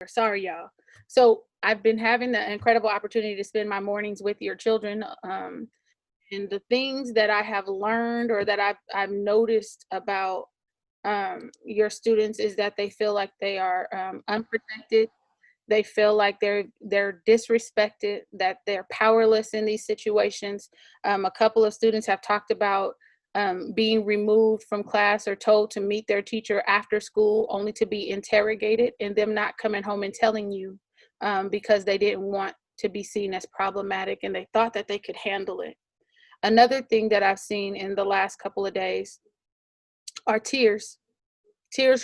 Sorry, y'all. So I've been having the incredible opportunity to spend my mornings with your children. And the things that I have learned or that I've noticed about your students is that they feel like they are unprotected. They feel like they're disrespected, that they're powerless in these situations. A couple of students have talked about being removed from class or told to meet their teacher after school only to be interrogated, and them not coming home and telling you because they didn't want to be seen as problematic and they thought that they could handle it. Another thing that I've seen in the last couple of days are tears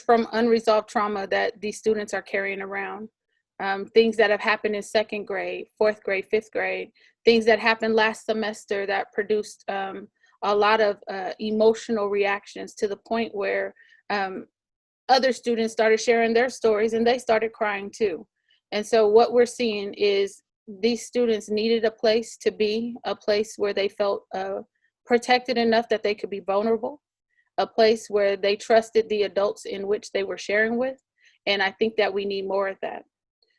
from unresolved trauma that these students are carrying around. Things that have happened in second grade, fourth grade, fifth grade, things that happened last semester that produced a lot of emotional reactions, to the point where other students started sharing their stories and they started crying too. And so what we're seeing is these students needed a place to be, a place where they felt protected enough that they could be vulnerable, a place where they trusted the adults in which they were sharing with. And I think that we need more of that.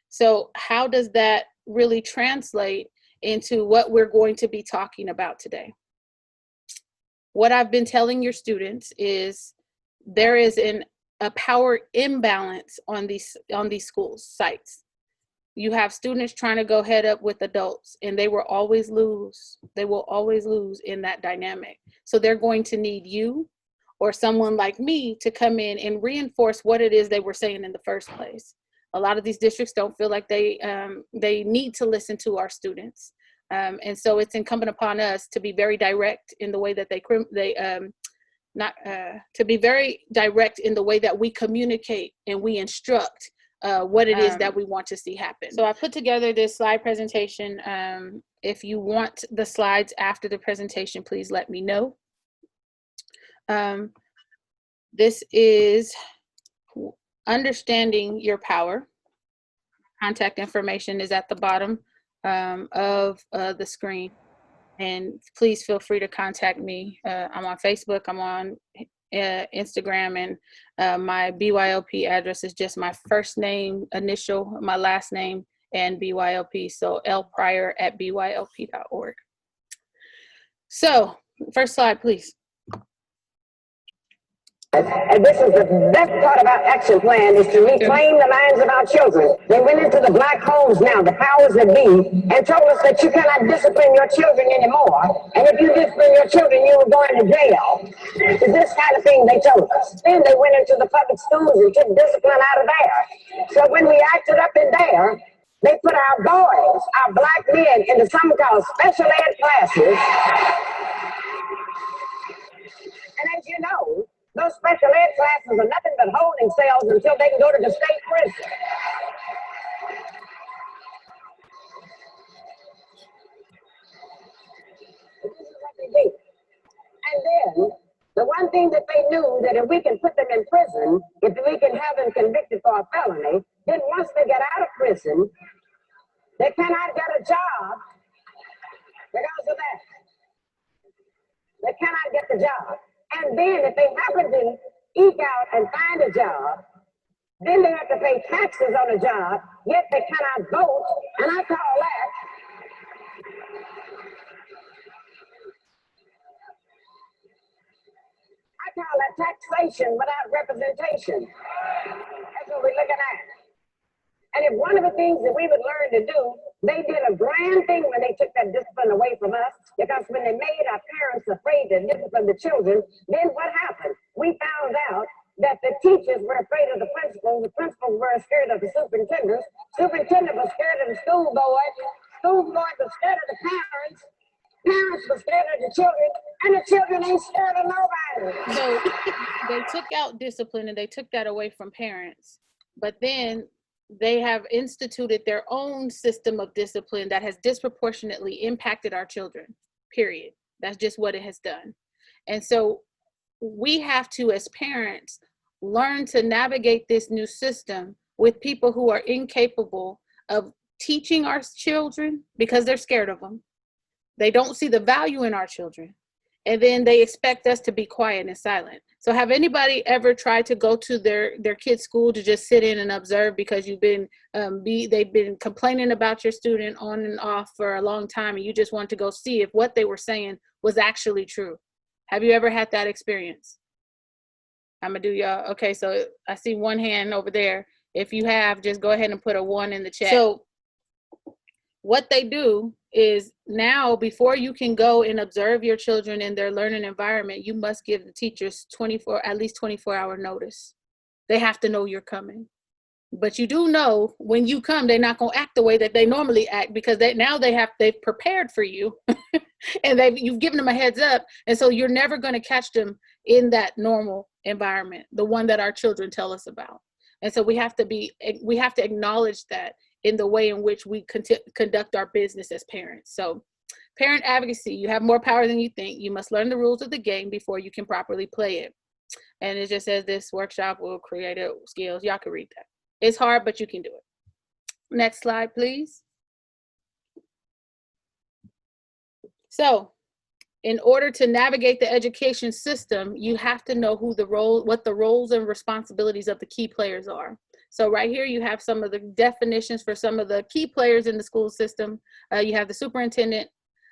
So how does that really translate into what we're going to be talking about today? What I've been telling your students is there is a power imbalance on these schools sites. You have students trying to go head up with adults, and they will always lose. They will always lose in that dynamic. So they're going to need you or someone like me to come in and reinforce what it is they were saying in the first place. A lot of these districts don't feel like they need to listen to our students. And so it's incumbent upon us to be very direct in the way that to be very direct in the way that we communicate and we instruct what it is that we want to see happen. So I put together this slide presentation. If you want the slides after the presentation, please let me know. This is understanding your power. Contact information is at the bottom of the screen. And please feel free to contact me. I'm on Facebook, I'm on Instagram, and my BYLP address is just my first name, initial, my last name, and BYLP. So lpryor@bylp.org. So first slide, please. And this is the best part about action plan, is to reclaim the minds of our children. They went into the black holes now, the powers that be, and told us that you cannot discipline your children anymore. And if you discipline your children, you were going to jail. It's this kind of thing they told us. Then they went into the public schools and took discipline out of there. So when we acted up in there, they put our boys, our black men, into something called special ed classes. And as you know, those special ed classes are nothing but holding cells until they can go to the state prison. This is what they did. And then, the one thing that they knew, that if we can put them in prison, if we can have them convicted for a felony, then once they get out of prison, they cannot get a job because of that. They cannot get the job. And then if they happen to eke out and find a job, then they have to pay taxes on a job, yet they cannot vote. And I call that taxation without representation. That's what we're looking at. And if one of the things that we would learn to do, they did a grand thing when they took that discipline away from us, because when they made our parents afraid to discipline the children, then what happened? We found out that the teachers were afraid of the principals were scared of the superintendents was scared of the school board was scared of the parents were scared of the children, and the children ain't scared of nobody. So they took out discipline and they took that away from parents, but then they have instituted their own system of discipline that has disproportionately impacted our children, period. That's just what it has done. And so we have to, as parents, learn to navigate this new system with people who are incapable of teaching our children because they're scared of them. They don't see the value in our children. and then they expect us to be quiet and silent. So have anybody ever tried to go to their kid's school to just sit in and observe because you've been they've been complaining about your student on and off for a long time, and you just want to go see if what they were saying was actually true? Have you ever had that experience? I'm gonna do y'all. Okay, so I see one hand over there. If you have, just go ahead and put a 1 in the chat. So what they do is now, before you can go and observe your children in their learning environment, you must give the teachers at least 24-hour notice. They have to know you're coming. But you do know when you come, they're not going to act the way that they normally act, because they've prepared for you and you've given them a heads up. And so you're never going to catch them in that normal environment, the one that our children tell us about. And so we have to acknowledge that in the way in which we conduct our business as parents. So parent advocacy, you have more power than you think. You must learn the rules of the game before you can properly play it. And it just says this workshop will create skills. Y'all can read that. It's hard, but you can do it. Next slide, please. So in order to navigate the education system, you have to know what the roles and responsibilities of the key players are. So right here, you have some of the definitions for some of the key players in the school system. You have the superintendent.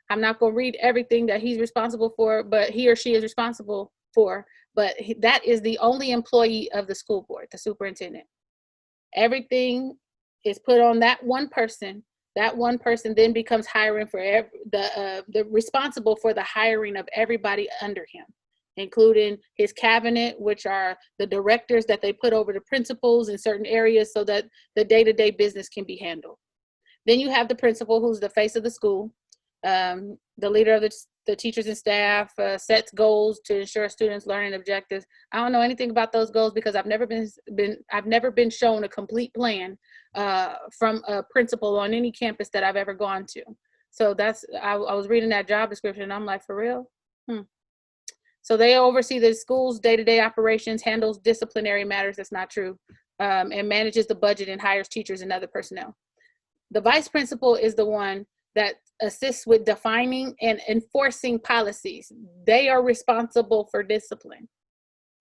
I'm not going to read everything that he's responsible for, but he or she is responsible for, but that is the only employee of the school board, the superintendent. Everything is put on that one person. That one person then becomes hiring for the responsible for the hiring of everybody under him, including his cabinet, which are the directors that they put over the principals in certain areas so that the day-to-day business can be handled. Then you have the principal, who's the face of the school. The leader of the teachers and staff sets goals to ensure students' learning objectives. I don't know anything about those goals because I've never been shown a complete plan from a principal on any campus that I've ever gone to. So I was reading that job description and I'm like, for real? So they oversee the school's day-to-day operations, handles disciplinary matters, that's not true, and manages the budget and hires teachers and other personnel. The vice principal is the one that assists with defining and enforcing policies. They are responsible for discipline.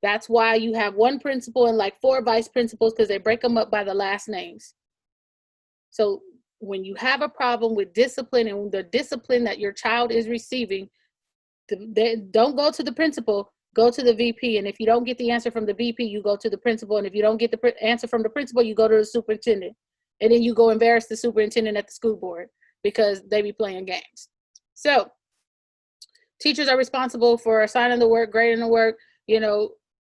That's why you have one principal and like 4 vice principals, because they break them up by the last names. So when you have a problem with discipline and the discipline that your child is receiving, don't go to the principal, go to the VP. And if you don't get the answer from the VP, you go to the principal. And if you don't get the answer from the principal, you go to the superintendent. And then you go embarrass the superintendent at the school board because they be playing games. So teachers are responsible for assigning the work, grading the work. You know,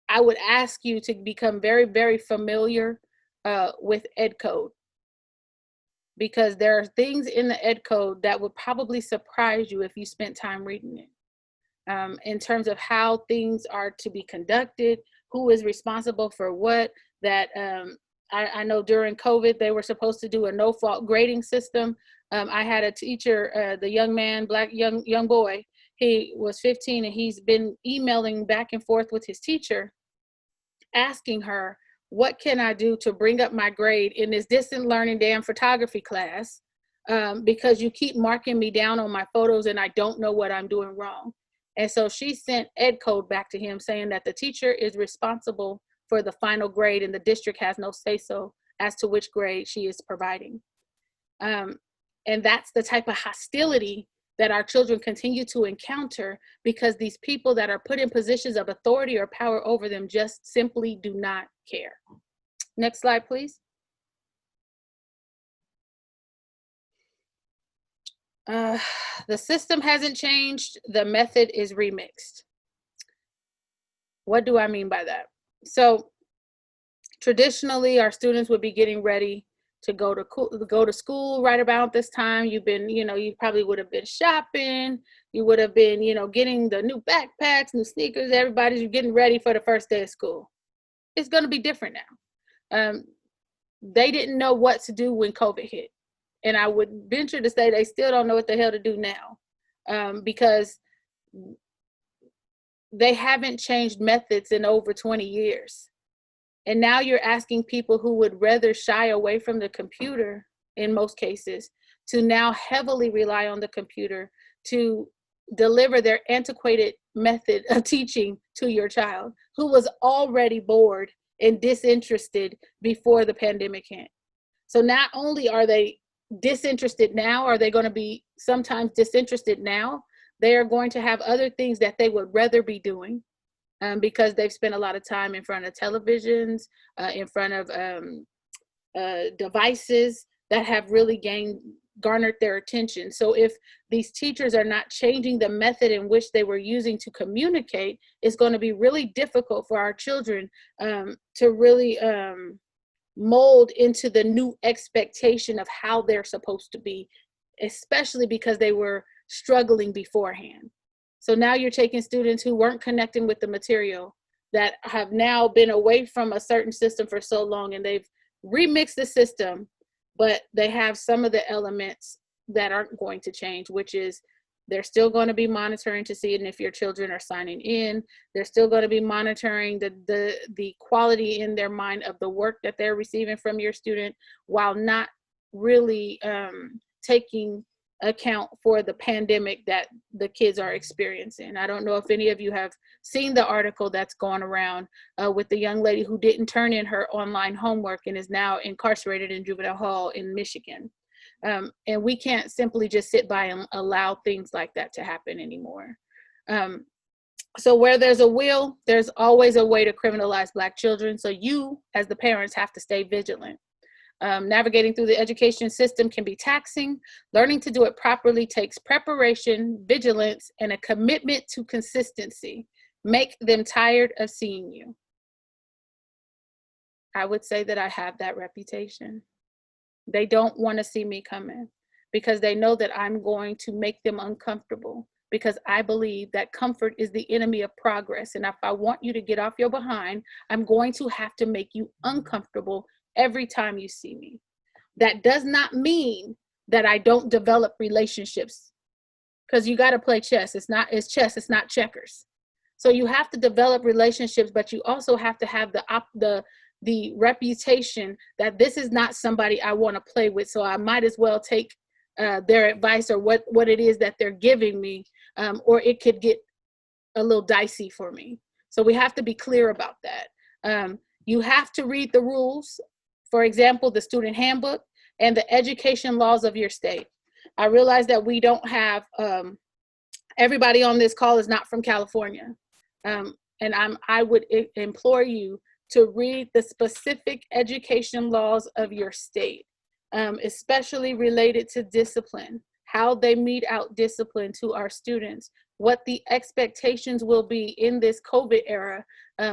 I would ask you to become very, very familiar with Ed Code, because there are things in the Ed Code that would probably surprise you if you spent time reading it. In terms of how things are to be conducted, who is responsible for what, that I know during COVID, they were supposed to do a no-fault grading system. I had a teacher, the young man, black young boy, he was 15 and he's been emailing back and forth with his teacher, asking her, what can I do to bring up my grade in this distant learning damn photography class? Because you keep marking me down on my photos and I don't know what I'm doing wrong. And so she sent Ed Code back to him saying that the teacher is responsible for the final grade and the district has no say-so as to which grade she is providing. And that's the type of hostility that our children continue to encounter because these people that are put in positions of authority or power over them just simply do not care. Next slide, please. The system hasn't changed, the method is remixed. What do I mean by that? So traditionally, our students would be getting ready to go to school right about this time. You've been, you probably would have been shopping. You would have been, getting the new backpacks, new sneakers. Everybody's getting ready for the first day of school. It's going to be different now. They didn't know what to do when COVID hit. And I would venture to say they still don't know what the hell to do now, because they haven't changed methods in over 20 years. And now you're asking people who would rather shy away from the computer, in most cases, to now heavily rely on the computer to deliver their antiquated method of teaching to your child who was already bored and disinterested before the pandemic hit. So not only are they disinterested now, are they going to be sometimes disinterested now, they are going to have other things that they would rather be doing because they've spent a lot of time in front of televisions, in front of devices that have really garnered their attention. So if these teachers are not changing the method in which they were using to communicate, it's going to be really difficult for our children to really mold into the new expectation of how they're supposed to be, especially because they were struggling beforehand. So now you're taking students who weren't connecting with the material, that have now been away from a certain system for so long, and they've remixed the system, but they have some of the elements that aren't going to change, which is they're still going to be monitoring to see if your children are signing in. They're still going to be monitoring the quality in their mind of the work that they're receiving from your student, while not really taking account for the pandemic that the kids are experiencing. I don't know if any of you have seen the article that's going around with the young lady who didn't turn in her online homework and is now incarcerated in juvenile hall in Michigan. And we can't simply just sit by and allow things like that to happen anymore. So where there's a will, there's always a way to criminalize Black children. So you, as the parents, have to stay vigilant. Navigating through the education system can be taxing. Learning to do it properly takes preparation, vigilance, and a commitment to consistency. Make them tired of seeing you. I would say that I have that reputation. They don't want to see me come in because they know that I'm going to make them uncomfortable, because I believe that comfort is the enemy of progress. And if I want you to get off your behind, I'm going to have to make you uncomfortable every time you see me. That does not mean that I don't develop relationships, because you got to play chess. It's chess, it's not checkers. So you have to develop relationships, but you also have to have the reputation that this is not somebody I want to play with. So I might as well take their advice or what it is that they're giving me, or it could get a little dicey for me. So we have to be clear about that. You have to read the rules. For example, the student handbook and the education laws of your state. I realize that we don't have, everybody on this call is not from California. And I would implore you to read the specific education laws of your state, especially related to discipline, how they mete out discipline to our students, what the expectations will be in this COVID era,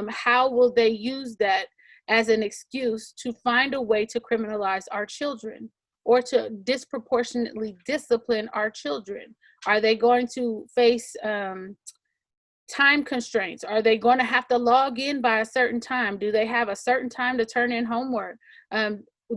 how will they use that as an excuse to find a way to criminalize our children or to disproportionately discipline our children. Are they going to face time constraints? Are they going to have to log in by a certain time? Do they have a certain time to turn in homework?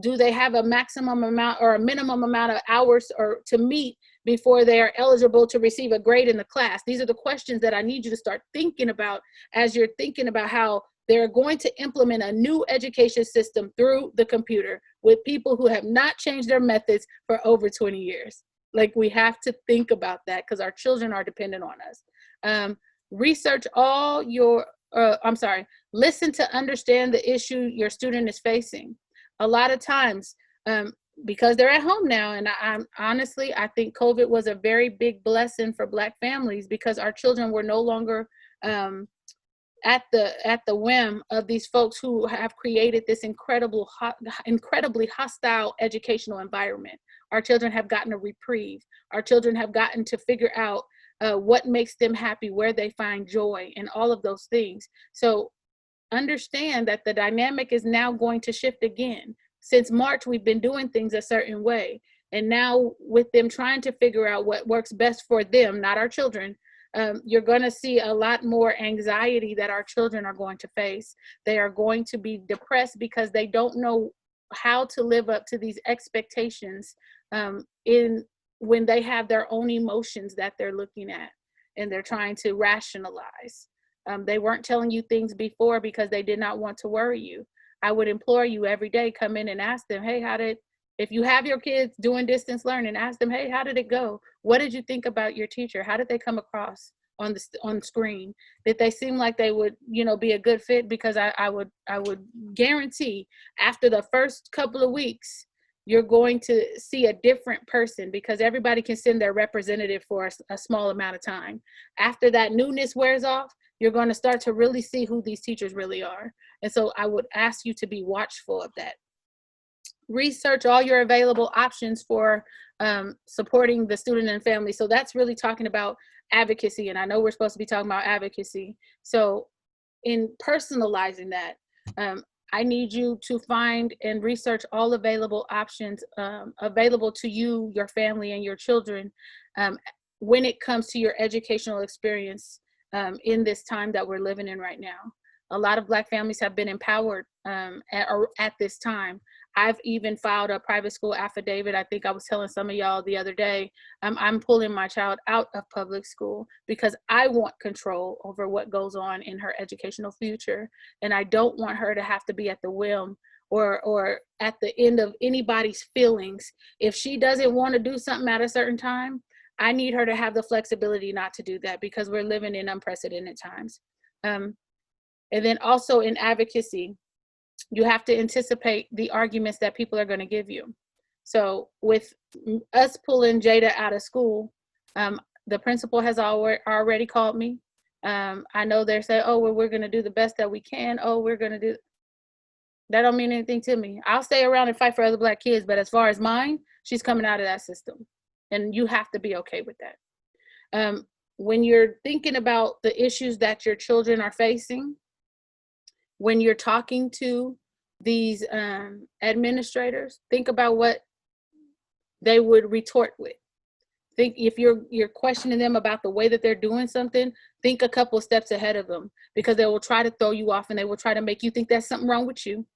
Do they have a maximum amount or a minimum amount of hours or to meet before they are eligible to receive a grade in the class? These are the questions that I need you to start thinking about as you're thinking about how they're going to implement a new education system through the computer with people who have not changed their methods for over 20 years. Like, we have to think about that because our children are dependent on us. Research all your, listen to understand the issue your student is facing. A lot of times, because they're at home now, and honestly, I think COVID was a very big blessing for Black families because our children were no longer at the whim of these folks who have created this incredibly hostile educational environment. Our children have gotten a reprieve. Our children have gotten to figure out what makes them happy, where they find joy, and all of those things. So understand that the dynamic is now going to shift again. Since March, we've been doing things a certain way. And now with them trying to figure out what works best for them, not our children, you're going to see a lot more anxiety that our children are going to face. They are going to be depressed because they don't know how to live up to these expectations when they have their own emotions that they're looking at and they're trying to rationalize. They weren't telling you things before because they did not want to worry you. I would implore you every day, come in and ask them, hey, If you have your kids doing distance learning, ask them, hey, how did it go? What did you think about your teacher? How did they come across on the screen? Did they seem like they would, be a good fit? Because I would guarantee after the first couple of weeks, you're going to see a different person, because everybody can send their representative for a small amount of time. After that newness wears off, you're going to start to really see who these teachers really are. And so I would ask you to be watchful of that. Research all your available options for supporting the student and family. So that's really talking about advocacy. And I know we're supposed to be talking about advocacy. So in personalizing that, I need you to find and research all available options available to you, your family, and your children when it comes to your educational experience in this time that we're living in right now. A lot of Black families have been empowered at this time. I've even filed a private school affidavit. I think I was telling some of y'all the other day, I'm pulling my child out of public school because I want control over what goes on in her educational future. And I don't want her to have to be at the whim or at the end of anybody's feelings. If she doesn't want to do something at a certain time, I need her to have the flexibility not to do that, because we're living in unprecedented times. And then also in advocacy, you have to anticipate the arguments that people are going to give you. So with us pulling Jada out of school, the principal has already called me. I know they're saying, oh, well, we're going to do the best that we can. Oh, we're going to do. That don't mean anything to me. I'll stay around and fight for other Black kids. But as far as mine, she's coming out of that system. And you have to be okay with that. When you're thinking about the issues that your children are facing, when you're talking to these administrators, think about what they would retort with. Think if you're questioning them about the way that they're doing something, think a couple steps ahead of them, because they will try to throw you off and they will try to make you think there's something wrong with you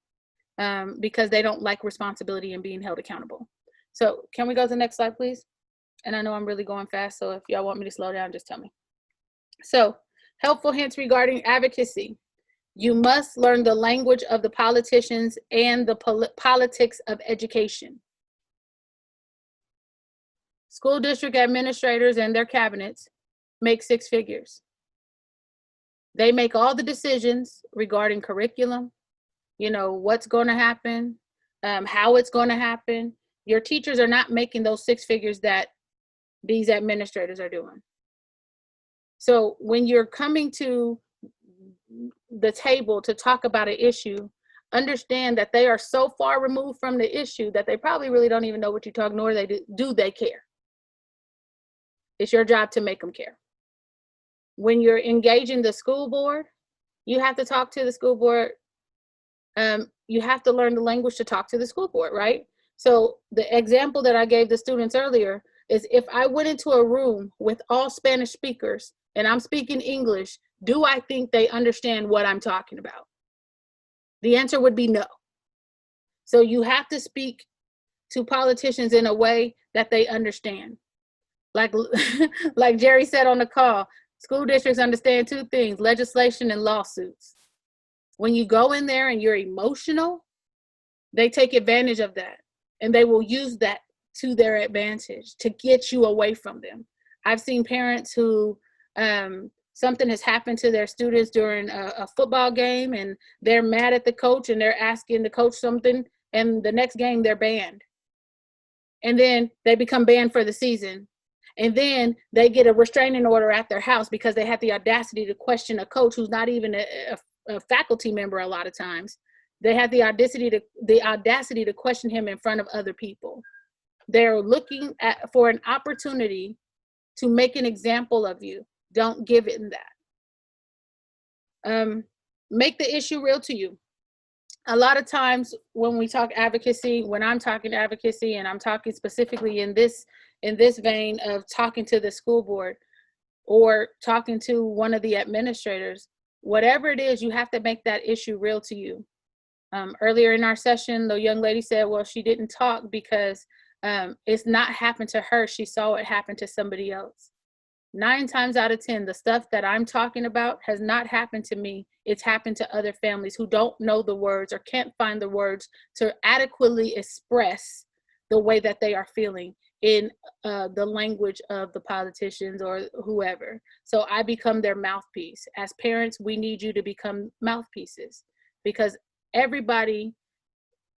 because they don't like responsibility and being held accountable. So can we go to the next slide, please? And I know I'm really going fast, so if y'all want me to slow down, just tell me. So helpful hints regarding advocacy. You must learn the language of the politicians and the politics of education. School district administrators and their cabinets make six figures. They make all the decisions regarding curriculum, what's going to happen, how it's going to happen. Your teachers are not making those six figures that these administrators are doing. So when you're coming to the table to talk about an issue, understand that they are so far removed from the issue that they probably really don't even know what you're talking, nor do they care. It's your job to make them care. When you're engaging the school board, you have to talk to the school board. You have to learn the language to talk to the school board, right? So the example that I gave the students earlier is, if I went into a room with all Spanish speakers and I'm speaking English, do I think they understand what I'm talking about? The answer would be no. So you have to speak to politicians in a way that they understand. Like Jerry said on the call, school districts understand two things: legislation and lawsuits. When you go in there and you're emotional, they take advantage of that, and they will use that to their advantage to get you away from them. I've seen parents who something has happened to their students during a football game, and they're mad at the coach and they're asking the coach something, and the next game they're banned. And then they become banned for the season. And then they get a restraining order at their house because they had the audacity to question a coach who's not even a faculty member a lot of times. They had the audacity to question him in front of other people. They're looking for an opportunity to make an example of you. Don't give it in that. Make the issue real to you. A lot of times when we talk advocacy, when I'm talking advocacy, and I'm talking specifically in this vein of talking to the school board or talking to one of the administrators, whatever it is, you have to make that issue real to you. Earlier in our session, the young lady said, well, she didn't talk because it's not happened to her. She saw it happen to somebody else. 9 times out of 10, the stuff that I'm talking about has not happened to me. It's happened to other families who don't know the words or can't find the words to adequately express the way that they are feeling in the language of the politicians or whoever. So I become their mouthpiece. As parents, we need you to become mouthpieces, because everybody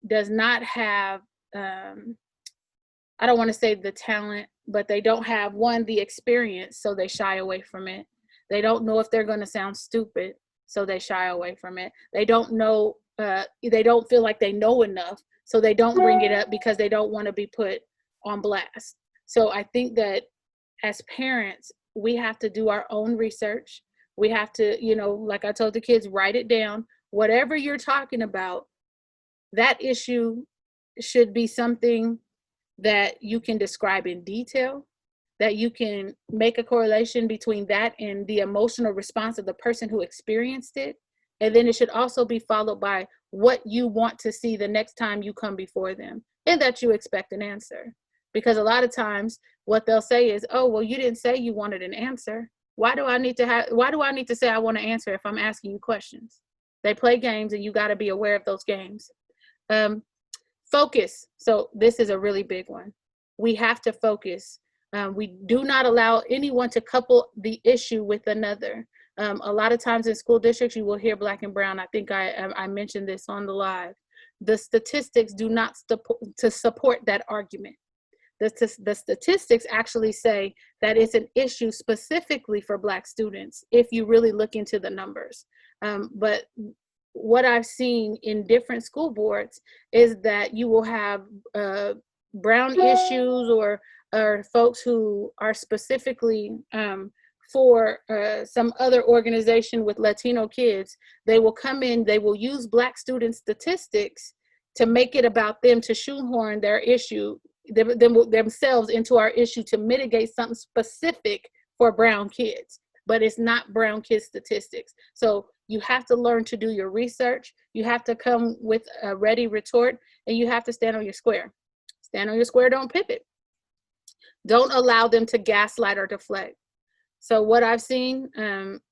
does not have, I don't want to say the talent, but they don't have, one, the experience, so they shy away from it. They don't know if they're going to sound stupid, so they shy away from it. They don't know, they don't feel like they know enough, so they don't bring it up because they don't want to be put on blast. So I think that as parents, we have to do our own research. We have to, you know, like I told the kids, write it down. Whatever you're talking about, that issue should be something that you can describe in detail, that you can make a correlation between that and the emotional response of the person who experienced it. And then it should also be followed by what you want to see the next time you come before them, and that you expect an answer. Because a lot of times what they'll say is, oh, well, you didn't say you wanted an answer. Why do I need to say I want to answer if I'm asking you questions? They play games, and you got to be aware of those games. Focus. So this is a really big one. We have to focus. We do not allow anyone to couple the issue with another. A lot of times in school districts, you will hear black and brown. I think I mentioned this on the live. The statistics do not support that argument. The statistics actually say that it's an issue specifically for Black students if you really look into the numbers. But what I've seen in different school boards is that you will have brown issues or folks who are specifically for some other organization with Latino kids. They will come in, they will use Black student statistics to make it about them, to shoehorn their issue, themselves into our issue to mitigate something specific for brown kids. But it's not brown kids statistics. So you have to learn to do your research. You have to come with a ready retort, and you have to stand on your square. Stand on your square, don't pivot. Don't allow them to gaslight or deflect. So what I've seen,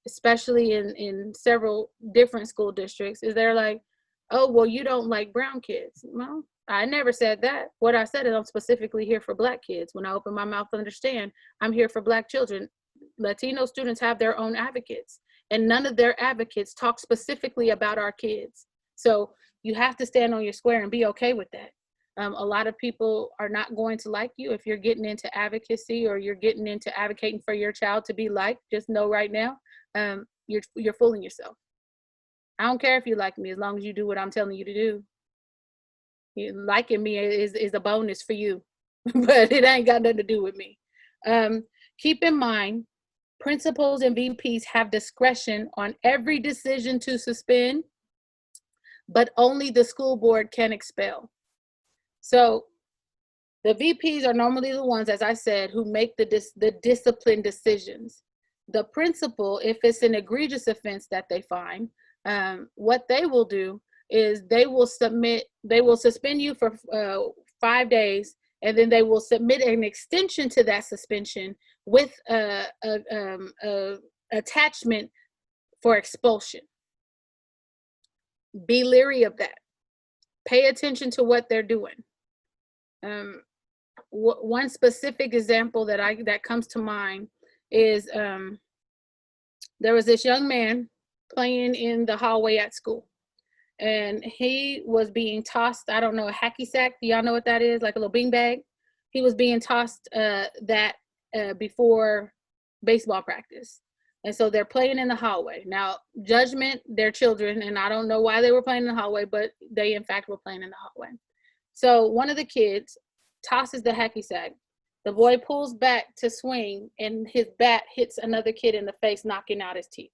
especially in several different school districts, is they're like, oh, well, you don't like brown kids. Well, I never said that. What I said is I'm specifically here for Black kids. When I open my mouth to understand, I'm here for Black children. Latino students have their own advocates, and none of their advocates talk specifically about our kids. So you have to stand on your square and be okay with that. A lot of people are not going to like you if you're getting into advocacy or you're getting into advocating for your child to be liked. Just know right now, you're fooling yourself. I don't care if you like me, as long as you do what I'm telling you to do. Liking me is a bonus for you, but it ain't got nothing to do with me. Keep in mind, principals and VPs have discretion on every decision to suspend, but only the school board can expel. So the VPs are normally the ones, as I said, who make the discipline decisions. The principal, if it's an egregious offense that they find, what they will do is they will suspend you for 5 days, and then they will submit an extension to that suspension with attachment for expulsion. Be leery of that. Pay attention to what they're doing. One specific example that comes to mind is there was this young man playing in the hallway at school, and he was being tossed, I don't know, a hacky sack. Do y'all know what that is? Like a little beanbag. He was being tossed before baseball practice. And so they're playing in the hallway. Now, judgment, they're children, and I don't know why they were playing in the hallway, but they in fact were playing in the hallway. So one of the kids tosses the hacky sack. The boy pulls back to swing, and his bat hits another kid in the face, knocking out his teeth.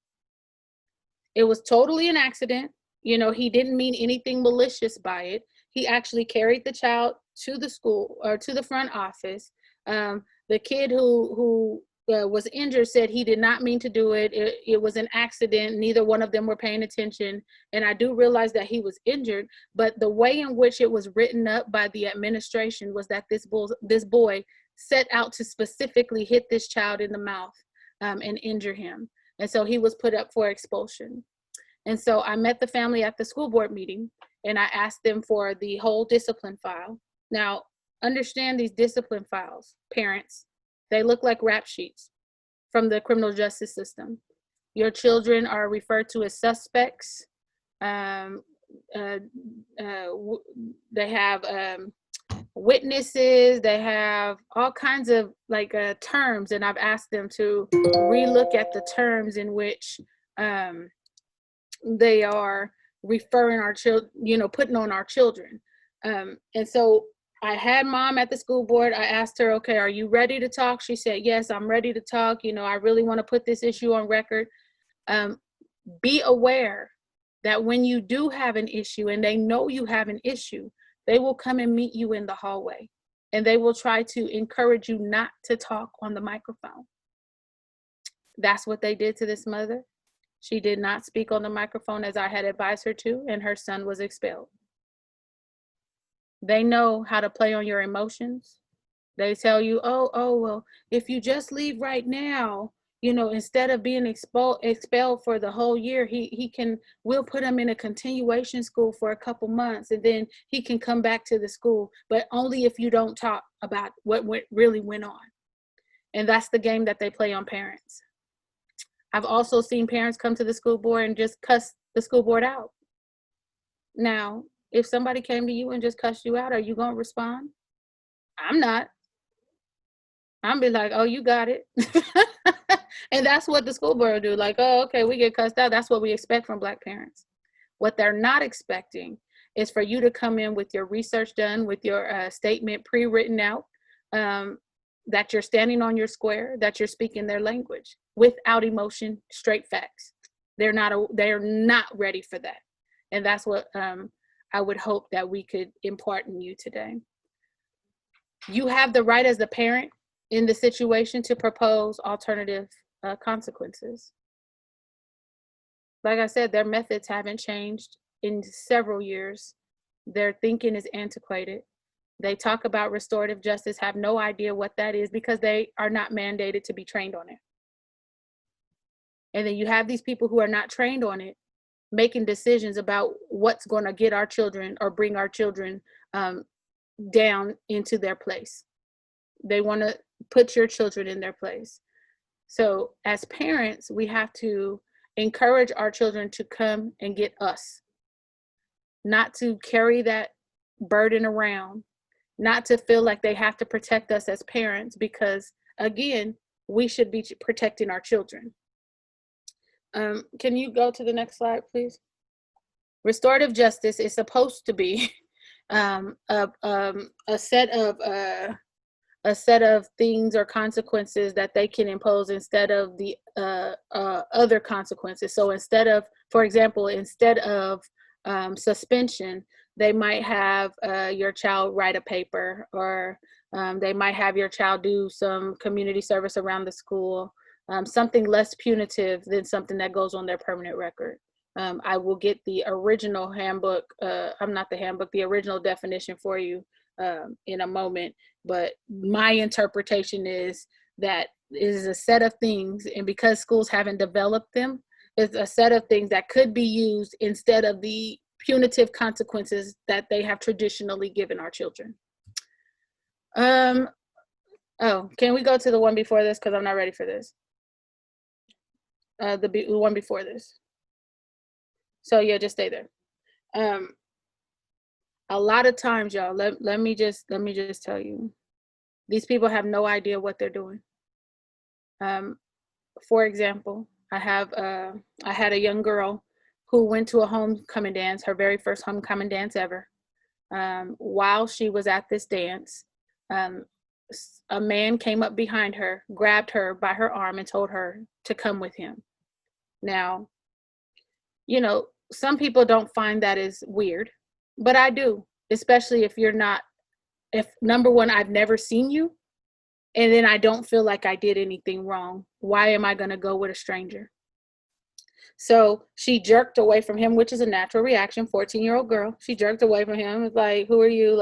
It was totally an accident. You know, he didn't mean anything malicious by it. He actually carried the child to the school or to the front office. The kid who was injured said he did not mean to do it. It was an accident. Neither one of them were paying attention. And I do realize that he was injured, but the way in which it was written up by the administration was that this boy set out to specifically hit this child in the mouth and injure him. And so he was put up for expulsion. And so I met the family at the school board meeting, and I asked them for the whole discipline file. Now, understand these discipline files, parents. They look like rap sheets from the criminal justice system. Your children are referred to as suspects. Um, they have witnesses. They have all kinds of like terms, and I've asked them to relook at the terms in which they are referring our children, putting on our children. And so I had mom at the school board. I asked her, okay, are you ready to talk? She said, yes, I'm ready to talk. I really want to put this issue on record. Be aware that when you do have an issue and they know you have an issue, they will come and meet you in the hallway and they will try to encourage you not to talk on the microphone. That's what they did to this mother. She did not speak on the microphone as I had advised her to, and her son was expelled. They know how to play on your emotions. They tell you, well, if you just leave right now, instead of being expelled for the whole year, we'll put him in a continuation school for a couple months, and then he can come back to the school, but only if you don't talk about what really went on. And that's the game that they play on parents. I've also seen parents come to the school board and just cuss the school board out. Now, if somebody came to you and just cussed you out, are you going to respond? I'm not. I'm be like, oh, you got it. And that's what the school board will do. Like, oh, okay, we get cussed out. That's what we expect from Black parents. What they're not expecting is for you to come in with your research done, with your statement pre-written out, that you're standing on your square, that you're speaking their language without emotion, straight facts. They're not ready for that. And that's what I would hope that we could impart in you today. You have the right as the parent in the situation to propose alternative consequences. Like I said, their methods haven't changed in several years. Their thinking is antiquated. They talk about restorative justice, have no idea what that is because they are not mandated to be trained on it. And then you have these people who are not trained on it making decisions about what's going to get our children or bring our children down into their place. They want to put your children in their place. So as parents, we have to encourage our children to come and get us, not to carry that burden around, not to feel like they have to protect us as parents, because again, we should be protecting our children. Can you go to the next slide, please? Restorative justice is supposed to be a set of things or consequences that they can impose instead of the other consequences. So instead of, for example, instead of suspension, they might have your child write a paper, or they might have your child do some community service around the school, something less punitive than something that goes on their permanent record. I will get the original handbook, the original definition for you in a moment, but my interpretation is that it is a set of things, and because schools haven't developed them, it's a set of things that could be used instead of the punitive consequences that they have traditionally given our children. Oh, can we go to the one before this? Because I'm not ready for this. The one before this. So yeah, just stay there. A lot of times, y'all, let me just tell you, these people have no idea what they're doing. For example, I had a young girl who went to a homecoming dance, her very first homecoming dance ever. While she was at this dance, a man came up behind her, grabbed her by her arm, and told her to come with him. Now, some people don't find that as weird, but I do, especially if number one, I've never seen you, and then I don't feel like I did anything wrong. Why am I going to go with a stranger? So she jerked away from him, which is a natural reaction. 14-year-old girl, she jerked away from him. It's like, who are you?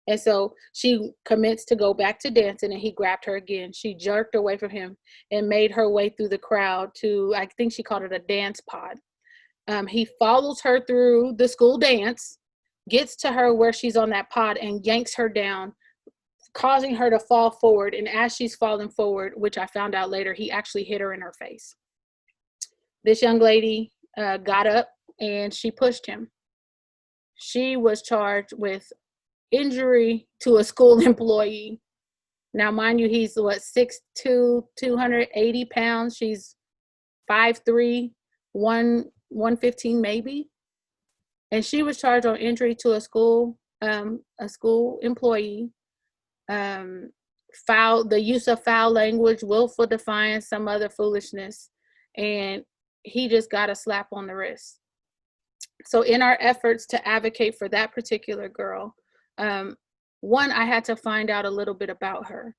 And so she commits to go back to dancing, and he grabbed her again. She jerked away from him and made her way through the crowd to, I think she called it a dance pod. He follows her through the school dance, gets to her where she's on that pod, and yanks her down causing her to fall forward. And as she's falling forward, which I found out later, he actually hit her in her face. This young lady got up and she pushed him. She was charged with injury to a school employee. Now, mind you, he's what, 6'2", 280 pounds. She's 5'3", 115 maybe. And she was charged on injury to a school employee, the use of foul language, willful defiance, some other foolishness. And he just got a slap on the wrist. So in our efforts to advocate for that particular girl, one, I had to find out a little bit about her.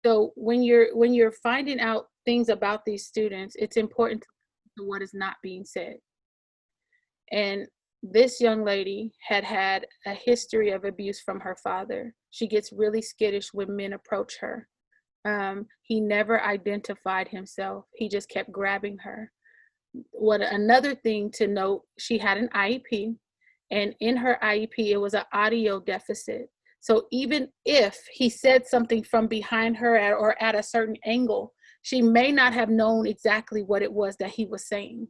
So when you're finding out things about these students, it's important to know what is not being said. And this young lady had a history of abuse from her father. She gets really skittish when men approach her. He never identified himself. He just kept grabbing her. Another thing to note, she had an IEP, and in her IEP, it was an audio deficit. So even if he said something from behind her or at a certain angle, she may not have known exactly what it was that he was saying.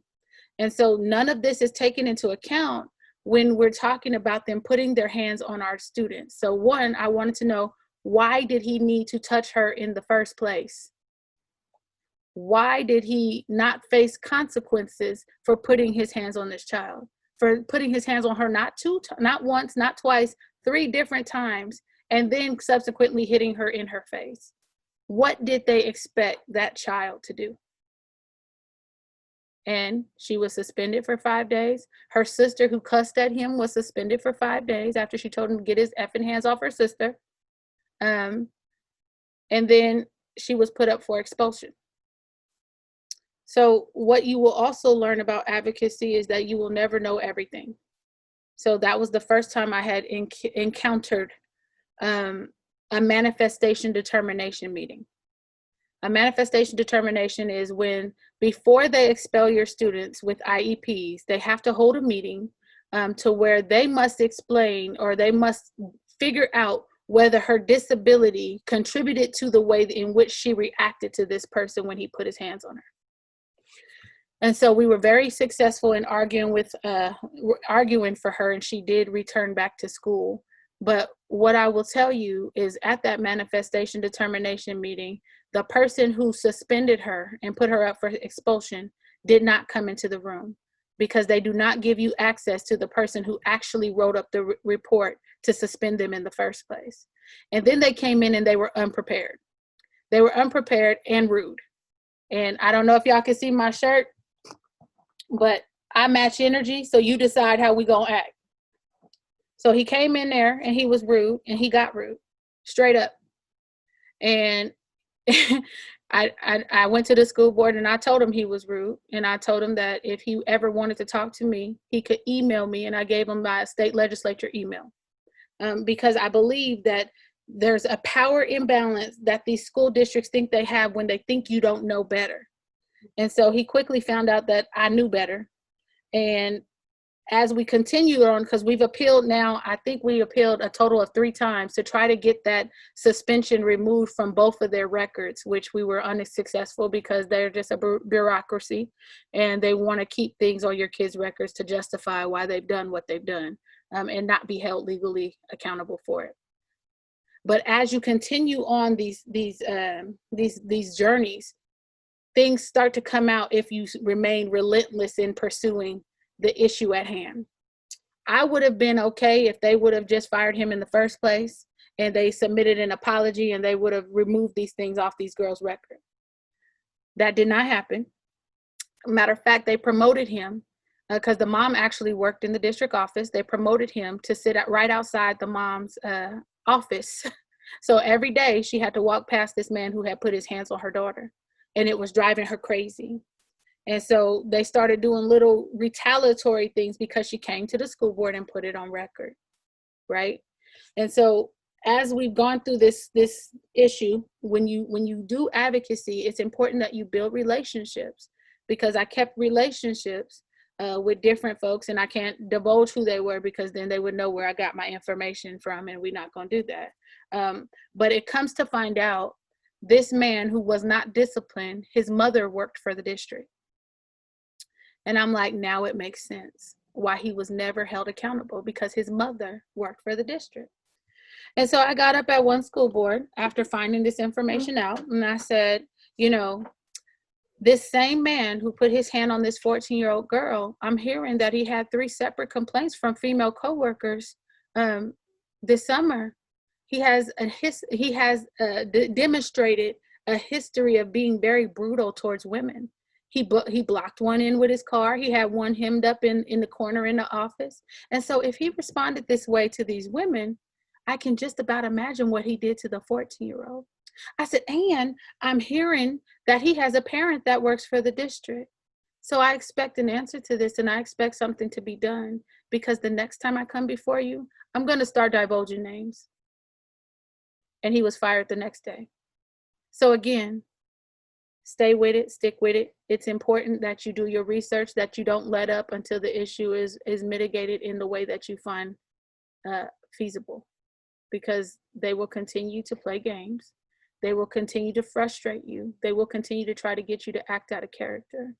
And so none of this is taken into account when we're talking about them putting their hands on our students. So one, I wanted to know, why did he need to touch her in the first place? Why did he not face consequences for putting his hands on this child? For putting his hands on her not once, not twice, 3 different times, and then subsequently hitting her in her face? What did they expect that child to do? And she was suspended for 5 days. Her sister, who cussed at him, was suspended for 5 days after she told him to get his effing hands off her sister. And then she was put up for expulsion. So what you will also learn about advocacy is that you will never know everything. So that was the first time I had encountered a manifestation determination meeting. A manifestation determination is when, before they expel your students with IEPs, they have to hold a meeting to where they must explain, or they must figure out whether her disability contributed to the way in which she reacted to this person when he put his hands on her. And so we were very successful in arguing for her, and she did return back to school. But what I will tell you is, at that manifestation determination meeting, the person who suspended her and put her up for expulsion did not come into the room, because they do not give you access to the person who actually wrote up the report to suspend them in the first place. And then they came in and they were unprepared. They were unprepared and rude. And I don't know if y'all can see my shirt, but I match energy, so you decide how we gonna act. So he came in there and he was rude, and he got rude, straight up. And I went to the school board and I told him he was rude, and I told him that if he ever wanted to talk to me, he could email me, and I gave him my state legislature email, because I believe that there's a power imbalance that these school districts think they have when they think you don't know better. And so he quickly found out that I knew better. And as we continue on, because we've appealed now, I think we appealed a total of 3 times to try to get that suspension removed from both of their records, which we were unsuccessful, because they're just a bureaucracy, and they want to keep things on your kids' records to justify why they've done what they've done, and not be held legally accountable for it. But as you continue on these journeys, things start to come out if you remain relentless in pursuing the issue at hand. I would have been okay if they would have just fired him in the first place, and they submitted an apology, and they would have removed these things off these girls' record. That did not happen. Matter of fact, they promoted him, because the mom actually worked in the district office. They promoted him to sit right outside the mom's office. So every day she had to walk past this man who had put his hands on her daughter, and it was driving her crazy. And so they started doing little retaliatory things because she came to the school board and put it on record, right? And so as we've gone through this issue, when you do advocacy, it's important that you build relationships, because I kept relationships with different folks, and I can't divulge who they were, because then they would know where I got my information from, and we're not going to do that. But it comes to find out, this man who was not disciplined, his mother worked for the district. And I'm like, now it makes sense why he was never held accountable, because his mother worked for the district. And so I got up at one school board after finding this information out, and I said, you know, this same man who put his hand on this 14-year-old girl, I'm hearing that he had 3 separate complaints from female coworkers this summer. He has demonstrated a history of being very brutal towards women. He blocked one in with his car. He had one hemmed up in the corner in the office. And so if he responded this way to these women, I can just about imagine what he did to the 14-year-old. I said, and I'm hearing that he has a parent that works for the district. So I expect an answer to this, and I expect something to be done, because the next time I come before you, I'm going to start divulging names. And he was fired the next day. So again, stay with it, stick with it. It's important that you do your research, that you don't let up until the issue is mitigated in the way that you find feasible, because they will continue to play games. They will continue to frustrate you. They will continue to try to get you to act out of character.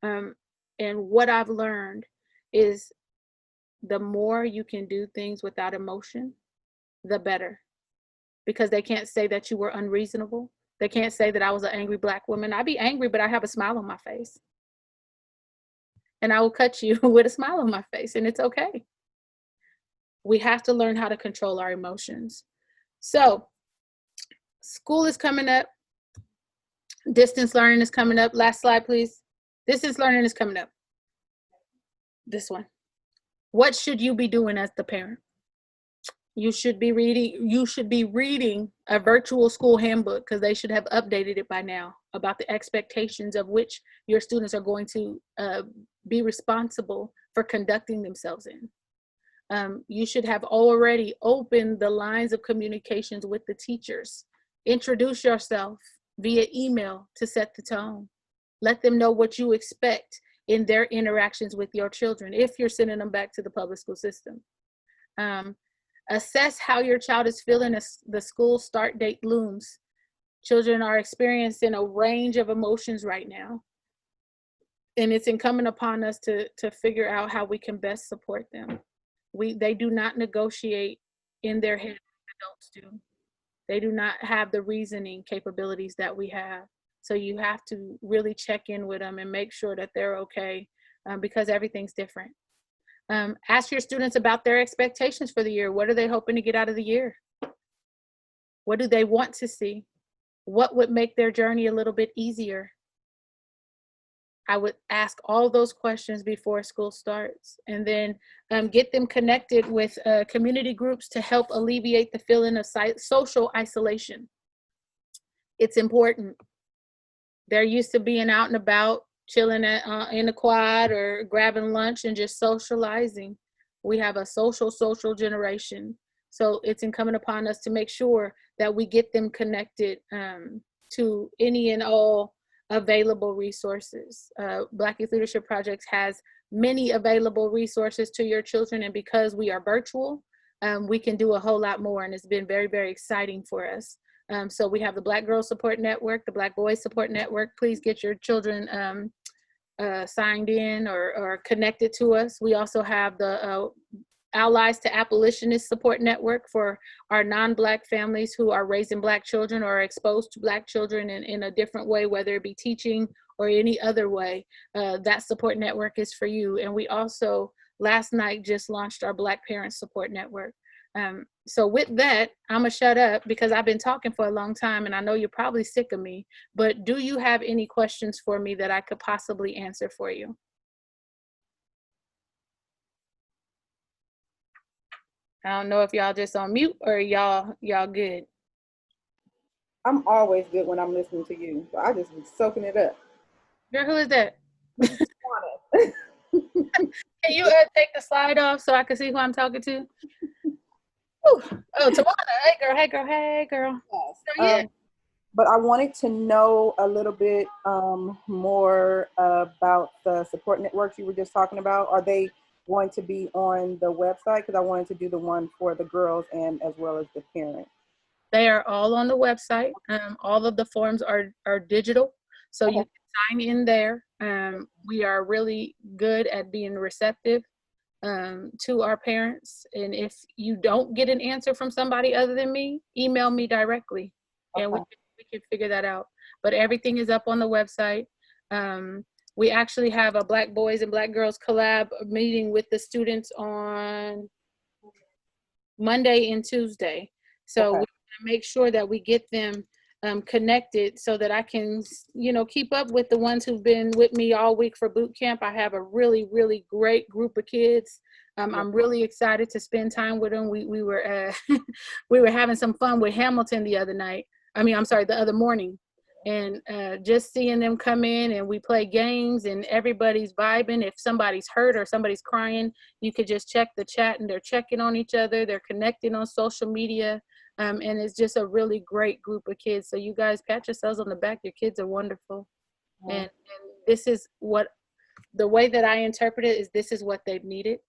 And what I've learned is the more you can do things without emotion, the better. Because they can't say that you were unreasonable. They can't say that I was an angry Black woman. I'd be angry, but I have a smile on my face. And I will cut you with a smile on my face, and it's okay. We have to learn how to control our emotions. So, school is coming up. Distance learning is coming up. Last slide, please. Distance learning is coming up. This one. What should you be doing as the parent? You should be reading a virtual school handbook, because they should have updated it by now, about the expectations of which your students are going to be responsible for conducting themselves in. You should have already opened the lines of communications with the teachers. Introduce yourself via email to set the tone. Let them know what you expect in their interactions with your children, if you're sending them back to the public school system. Assess how your child is feeling as the school start date looms. Children are experiencing a range of emotions right now, and it's incumbent upon us to figure out how we can best support them. They do not negotiate in their head like adults do. They do not have the reasoning capabilities that we have. So you have to really check in with them and make sure that they're okay, because everything's different. Ask your students about their expectations for the year. What are they hoping to get out of the year? What do they want to see? What would make their journey a little bit easier? I would ask all those questions before school starts, and then get them connected with community groups to help alleviate the feeling of social isolation. It's important. They're used to being out and about, chilling in the quad or grabbing lunch and just socializing. We have a social generation. So it's incumbent upon us to make sure that we get them connected to any and all available resources. Black Youth Leadership Projects has many available resources to your children, and because we are virtual, we can do a whole lot more, and it's been very, very exciting for us. So we have the Black Girls Support Network, the Black Boys Support Network. Please get your children signed in or connected to us. We also have the Allies to Abolitionists Support Network for our non-Black families who are raising Black children or are exposed to Black children in a different way, whether it be teaching or any other way. That support network is for you. And we also, last night, just launched our Black Parents Support Network. So with that, I'm gonna shut up because I've been talking for a long time and I know you're probably sick of me, but do you have any questions for me that I could possibly answer for you? I don't know if y'all just on mute or y'all good. I'm always good when I'm listening to you. So I just be soaking it up. Girl, who is that? Can you take the slide off so I can see who I'm talking to? Oh, Tawana. Hey girl. Yes. So, yeah. But I wanted to know a little bit more about the support networks you were just talking about. Are they going to be on the website? Because I wanted to do the one for the girls and as well as the parents. They are all on the website. All of the forms are digital, so you Okay. can sign in there. We are really good at being receptive to our parents. And if you don't get an answer from somebody other than me, email me directly, and Okay. we can figure that out. But everything is up on the website. We actually have a Black Boys and Black Girls collab meeting with the students on Monday and Tuesday. So we Okay. want to make sure that we get them connected so that I can, keep up with the ones who've been with me all week for boot camp. I have a really, really great group of kids. I'm really excited to spend time with them. We were we were having some fun with Hamilton the other night. The other morning. And just seeing them come in and we play games and everybody's vibing. If somebody's hurt or somebody's crying, you could just check the chat and they're checking on each other. They're connecting on social media. And it's just a really great group of kids. So you guys pat yourselves on the back. Your kids are wonderful. And this is what, the way that I interpret it is, this is what they've needed.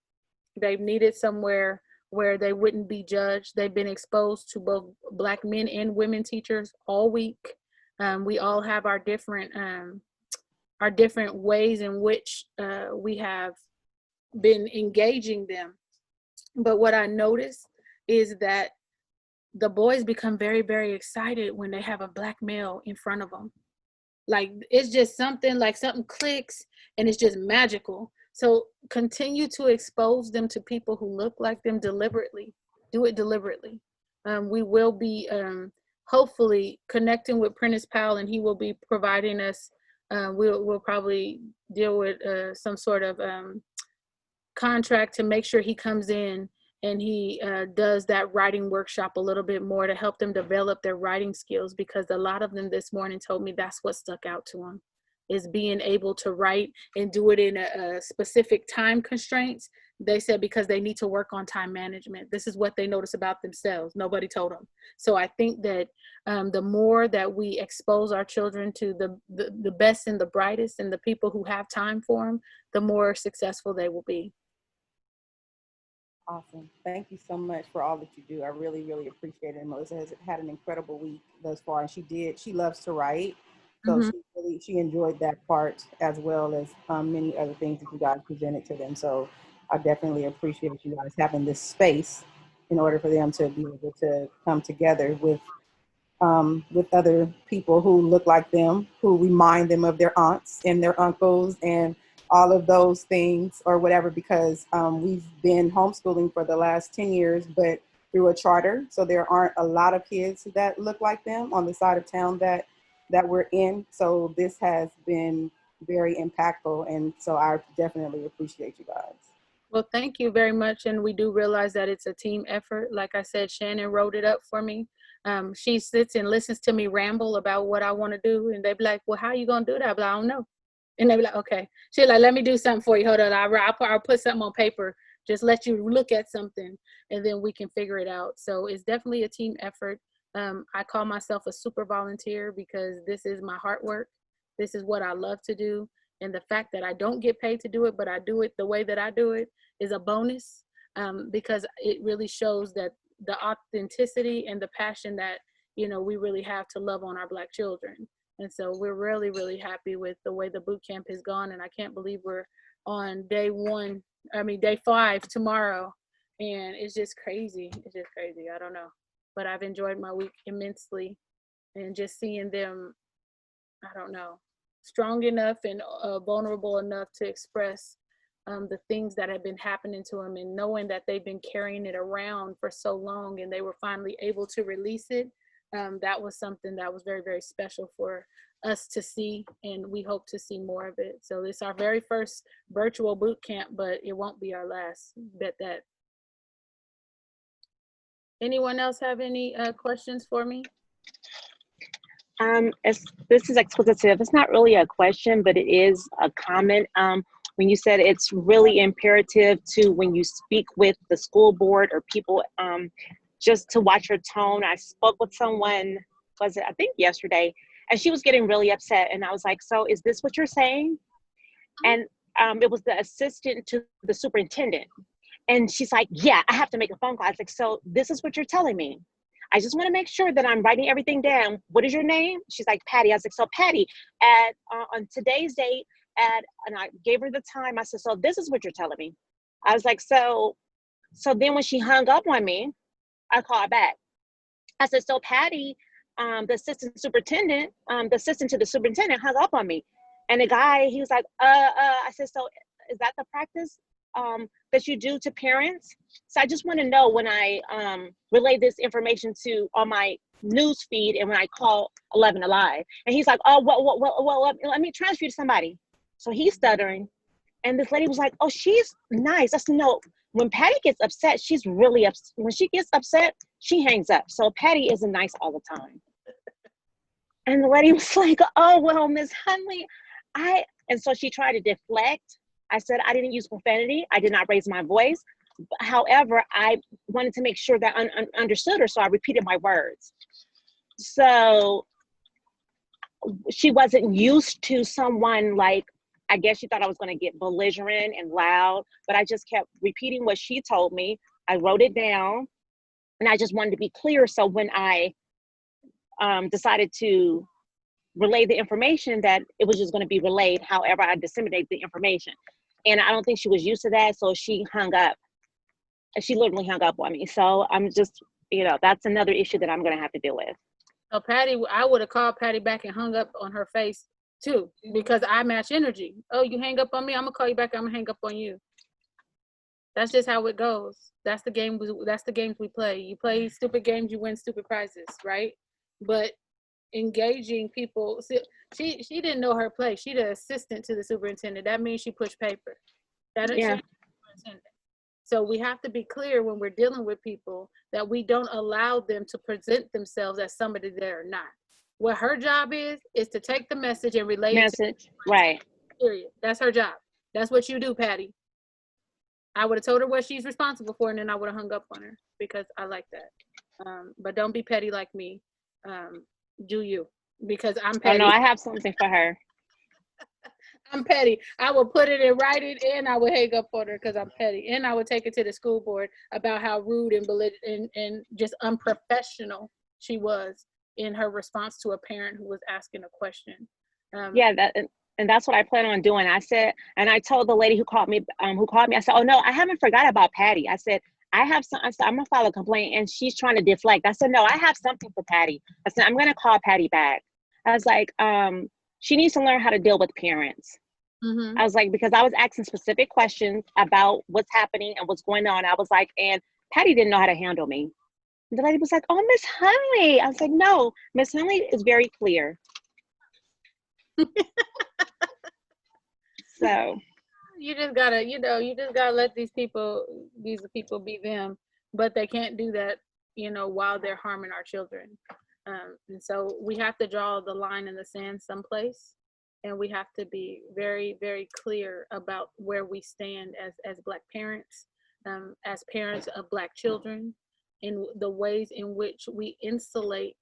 They've needed somewhere where they wouldn't be judged. They've been exposed to both Black men and women teachers all week. We all have our different ways in which we have been engaging them. But what I notice is that the boys become very, very excited when they have a Black male in front of them. Like, it's just something, like something clicks and it's just magical. So continue to expose them to people who look like them deliberately. Do it deliberately. We will be hopefully connecting with Prentice Powell, and he will be providing us, we'll probably deal with some sort of contract to make sure he comes in and he does that writing workshop a little bit more to help them develop their writing skills, because a lot of them this morning told me that's what stuck out to them, is being able to write and do it in a specific time constraints. They said because they need to work on time management. This is what they notice about themselves. Nobody told them. So I think that the more that we expose our children to the best and the brightest and the people who have time for them, the more successful they will be. Awesome. Thank you so much for all that you do. I really, really appreciate it. Melissa has had an incredible week thus far, and she loves to write. So she enjoyed that part, as well as many other things that you guys presented to them. So I definitely appreciate you guys having this space in order for them to be able to come together with other people who look like them, who remind them of their aunts and their uncles and all of those things or whatever, because we've been homeschooling for the last 10 years, but through a charter. So there aren't a lot of kids that look like them on the side of town that we're in. So this has been very impactful. And so I definitely appreciate you guys. Well, thank you very much. And we do realize that it's a team effort. Like I said, Shannon wrote it up for me. She sits and listens to me ramble about what I want to do. And they be like, well, how are you going to do that? I'm like, I don't know. And they be like, okay. She's like, let me do something for you. Hold on. I'll put something on paper. Just let you look at something and then we can figure it out. So it's definitely a team effort. I call myself a super volunteer because this is my heart work. This is what I love to do. And the fact that I don't get paid to do it, but I do it the way that I do it is a bonus, because it really shows that the authenticity and the passion that, we really have to love on our Black children. And so we're really, really happy with the way the boot camp has gone. And I can't believe we're on day 5 tomorrow. And it's just crazy. It's just crazy. I don't know. But I've enjoyed my week immensely. And just seeing them, I don't know, strong enough and vulnerable enough to express the things that have been happening to them, and knowing that they've been carrying it around for so long and they were finally able to release it. That was something that was very, very special for us to see, and we hope to see more of it. So it's our very first virtual boot camp, but it won't be our last. Bet that. Anyone else have any questions for me? This is Expositive. It's not really a question, but it is a comment. When you said it's really imperative to, when you speak with the school board or people, just to watch your tone. I spoke with someone, was it, I think yesterday, and she was getting really upset. And I was like, so is this what you're saying? And it was the assistant to the superintendent. And she's like, yeah, I have to make a phone call. I was like, so this is what you're telling me? I just want to make sure that I'm writing everything down. What is your name? She's like, Patty. I was like, so Patty, at on today's date, and I gave her the time. I said, so this is what you're telling me. I was like, so then when she hung up on me, I called back. I said, so Patty, the assistant superintendent, the assistant to the superintendent hung up on me. And the guy, he was like, I said, so is that the practice that you do to parents? So I just want to know when I relay this information to on my news feed and when I call 11 Alive. And he's like, oh, well, let me transfer you to somebody. So he's stuttering. And this lady was like, oh, she's nice. I said, no, when Patty gets upset, she's really upset. When she gets upset, she hangs up. So Patty isn't nice all the time. And the lady was like, oh, well, Miss Hunley, and so she tried to deflect. I said, I didn't use profanity. I did not raise my voice. However, I wanted to make sure that I understood her. So I repeated my words. So she wasn't used to someone like, I guess she thought I was going to get belligerent and loud, but I just kept repeating what she told me. I wrote it down and I just wanted to be clear. So when I decided to relay the information, that it was just going to be relayed however I disseminate the information. And I don't think she was used to that. So she hung up. She literally hung up on me. So I'm just, that's another issue that I'm going to have to deal with. So Patty, I would have called Patty back and hung up on her face too, because I match energy. Oh, you hang up on me, I'm gonna call you back, I'm gonna hang up on you. That's just how it goes. That's the games we play. You play stupid games, you win stupid prizes, right? But engaging people, she didn't know her place. She the assistant to the superintendent. That means she pushed paper. Yeah. So we have to be clear when we're dealing with people that we don't allow them to present themselves as somebody they're not. What her job is to take the message and relay it to right. Period. That's her job. That's what you do, Patty. I would have told her what she's responsible for, and then I would have hung up on her because I like that. But don't be petty like me. Do you? Because I'm petty. Oh no, I have something for her. I'm petty. I will put it in writing and I would hang up on her because I'm petty. And I would take it to the school board about how rude and just unprofessional she was in her response to a parent who was asking a question. And that's what I plan on doing. I said, and I told the lady who called me, I said, oh no, I haven't forgot about Patty. I said, I'm gonna file a complaint, and she's trying to deflect. I said, no, I have something for Patty. I said, I'm gonna call Patty back. I was like, she needs to learn how to deal with parents. I was like, because I was asking specific questions about what's happening and what's going on. I was like, and Patty didn't know how to handle me. And the lady was like, oh, Miss Hunley. I was like, no, Miss Hunley is very clear. So you just gotta let these people be them, but they can't do that, while they're harming our children. And so we have to draw the line in the sand someplace, and we have to be very, very clear about where we stand as Black parents, as parents of Black children, in the ways in which we insulate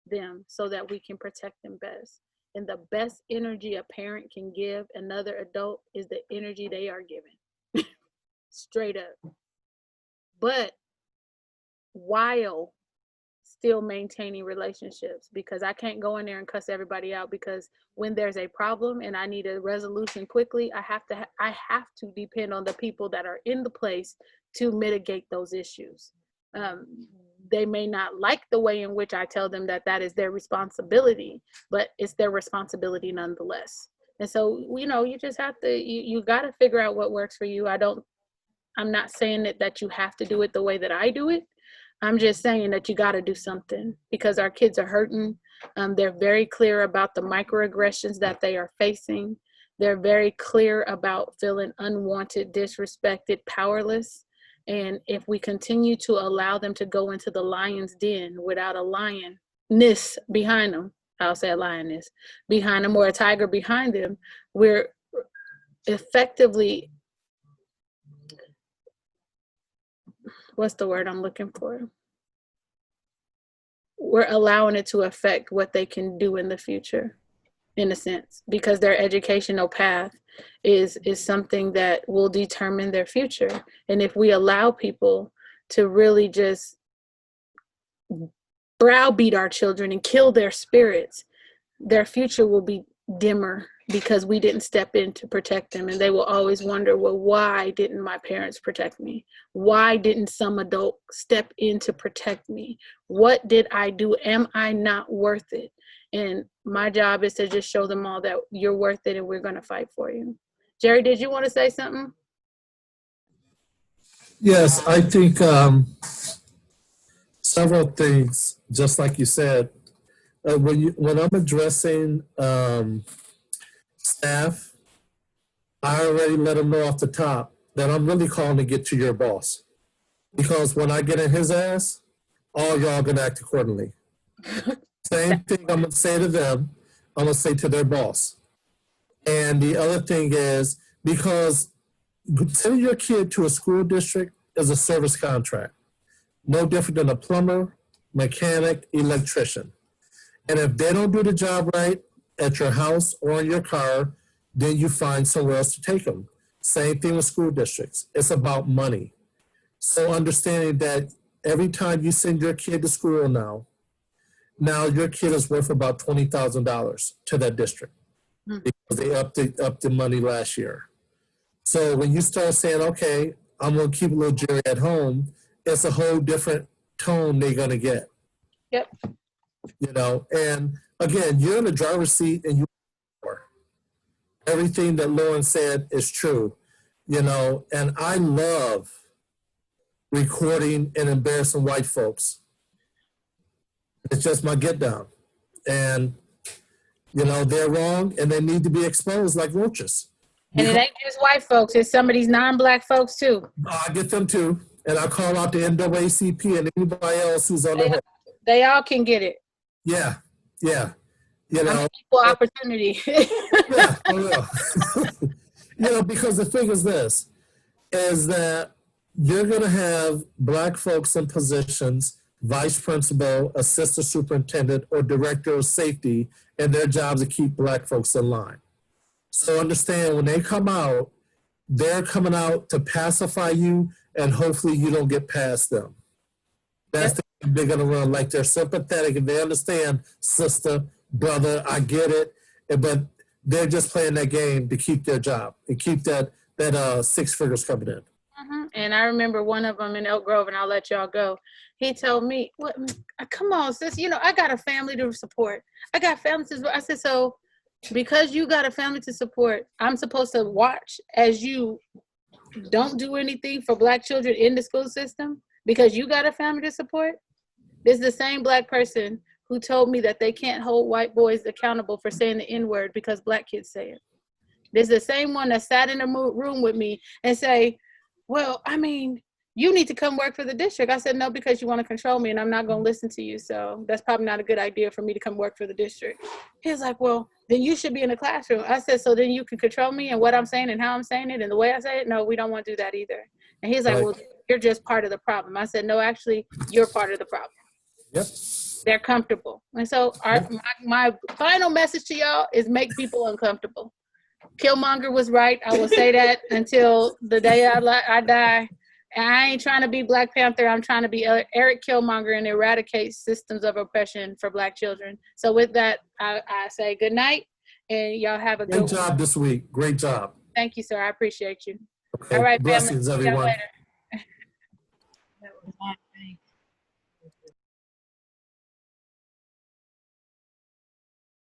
them so that we can protect them best. And the best energy a parent can give another adult is the energy they are giving. Straight up. But while still maintaining relationships, because I can't go in there and cuss everybody out, because when there's a problem and I need a resolution quickly, I have to depend on the people that are in the place to mitigate those issues. They may not like the way in which I tell them that is their responsibility, but it's their responsibility nonetheless. And so, you just have to, you got to figure out what works for you. I'm not saying that you have to do it the way that I do it. I'm just saying that you got to do something, because our kids are hurting. They're very clear about the microaggressions that they are facing. They're very clear about feeling unwanted, disrespected, powerless. And if we continue to allow them to go into the lion's den without a lioness behind them, I'll say a lioness behind them, or a tiger behind them, we're effectively, what's the word I'm looking for? We're allowing it to affect what they can do in the future, in a sense, because their educational path is something that will determine their future. And if we allow people to really just browbeat our children and kill their spirits, their future will be dimmer because we didn't step in to protect them. And they will always wonder, well, why didn't my parents protect me? Why didn't some adult step in to protect me? What did I do? Am I not worth it? And my job is to just show them all that you're worth it and we're going to fight for you. Jerry, did you want to say something? Yes, I think several things, just like you said. When I'm addressing staff, I already let them know off the top that I'm really calling to get to your boss. Because when I get in his ass, all y'all gonna act accordingly. Same thing I'm gonna say to them, I'm gonna say to their boss. And the other thing is, because sending your kid to a school district is a service contract, no different than a plumber, mechanic, electrician. And if they don't do the job right at your house or in your car, then you find somewhere else to take them. Same thing with school districts. It's about money. So understanding that every time you send your kid to school now your kid is worth about $20,000 to that district because they upped the money last year. So when you start saying, okay, I'm going to keep little Jerry at home, it's a whole different tone they're going to get. Yep. You know, and again, you're in the driver's seat and you everything that Lauren said is true, you know, and I love recording and embarrassing white folks. It's just my get down. And, you know, they're wrong and they need to be exposed like roaches. And it ain't just white folks, it's some of these non-black folks too. I get them too. And I call out the NAACP and anybody else who's on the hook. They all can get it. Yeah, yeah. You know, equal opportunity. yeah, for real. You know, because the thing is this, is that you're going to have black folks in positions, vice principal, assistant superintendent, or director of safety, and their jobs to keep black folks in line. So understand when they come out, they're coming out to pacify you, and hopefully you don't get past them. That's the they're going to run like they're sympathetic and they understand, sister, brother, I get it, but they're just playing that game to keep their job and keep that six figures coming in. And I remember one of them in Elk Grove, and I'll let y'all go. He told me, "What? Come on, sis. You know, I got a family to support. I got family to support." I said, "So, because you got a family to support, I'm supposed to watch as you don't do anything for black children in the school system because you got a family to support?" This is the same black person who told me that they can't hold white boys accountable for saying the N-word because black kids say it. This is the same one that sat in a room with me and say, well, I mean, you need to come work for the district. I said, no, because you want to control me and I'm not going to listen to you. So that's probably not a good idea for me to come work for the district. He was like, well, then you should be in the classroom. I said, so then you can control me and what I'm saying and how I'm saying it and the way I say it? No, we don't want to do that either. And he's like, well, you're just part of the problem. I said, no, actually, you're part of the problem. Yep. They're comfortable. And so my final message to y'all is make people uncomfortable. Killmonger was right. I will say that until the day I die. And I ain't trying to be Black Panther. I'm trying to be Eric Killmonger and eradicate systems of oppression for black children. So with that, I say good night and y'all have a great job this week. Great job. Thank you, sir. I appreciate you. Okay. All right, blessings, family. everyone. See y'all later.